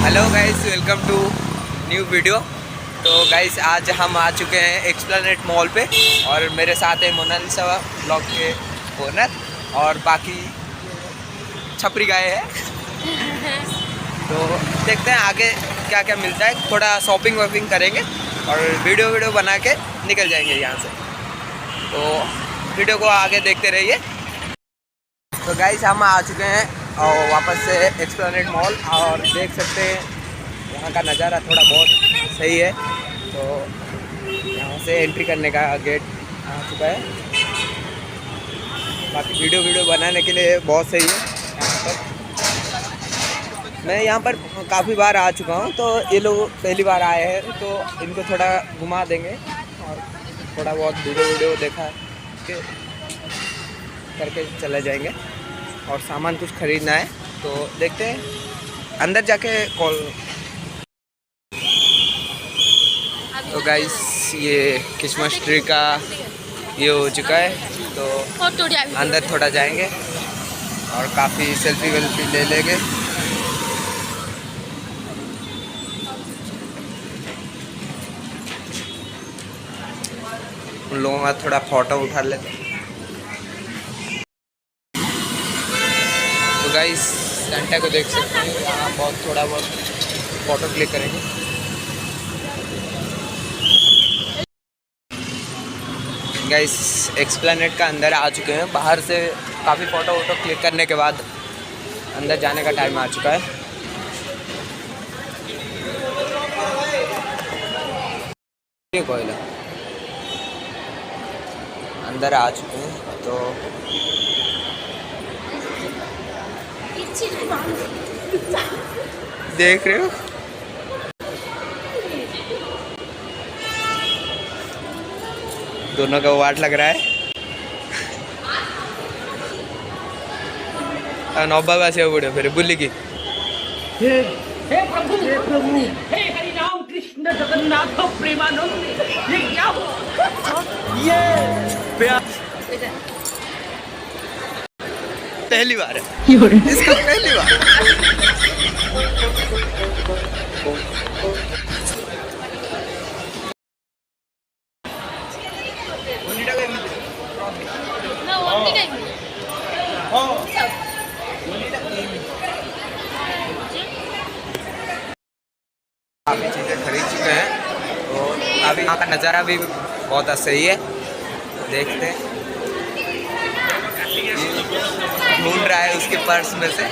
Hello guys, welcome to new video. तो guys आज हम आ चुके हैं एक्सप्लेनेट मॉल पे और मेरे साथ है मोनालिसा ब्लॉग के ओनर और बाकी छपरी गाय है। तो देखते हैं आगे क्या क्या मिलता है, थोड़ा शॉपिंग वॉपिंग करेंगे और वीडियो बना के निकल जाएंगे यहाँ से। तो वीडियो को आगे देखते रहिए। तो गाइस हम आ चुके हैं और वापस से एक्सप्लेनेट मॉल और देख सकते हैं यहाँ का नज़ारा थोड़ा बहुत सही है। तो यहाँ से एंट्री करने का गेट आ चुका है। बाकी वीडियो बनाने के लिए बहुत सही है यहाँ पर। मैं यहाँ पर काफ़ी बार आ चुका हूँ, तो ये लोग पहली बार आए हैं तो इनको थोड़ा घुमा देंगे और थोड़ा बहुत वीडियो देखा के करके चले जाएंगे। और सामान कुछ ख़रीदना है तो देखते हैं, अंदर जाके कॉल। तो गाइस ये क्रिसमस ट्री का ये हो चुका है, तो अंदर थोड़ा जाएंगे और काफ़ी सेल्फी वेल्फी ले लेंगे। उन लोगों का थोड़ा फ़ोटो उठा लेते हैं। तो गाइस सेंटा को देख सकते हैं, यहाँ थोड़ा बहुत फ़ोटो क्लिक करेंगे। गाइस एक्सप्लेनेट का अंदर आ चुके हैं, बाहर से काफ़ी फ़ोटो क्लिक करने के बाद अंदर जाने का टाइम आ चुका है। ये कोयला अंदर आ चुके हैं तो देख रहे हो दोनों का वाट लग रहा है। नौबा वैसे बुढ़े फिर बुल्ली की हे प्रभु हे हरि राम कृष्ण जगन्नाथ प्रेमानंद, ये क्या ये पहली बार है इसका, पहली बार। काफ़ी चीज़ें खरीद चुके हैं, तो अभी यहाँ का नज़ारा भी बहुत सही है। देखते हैं, ढूंढ रहा है उसके पर्स में से।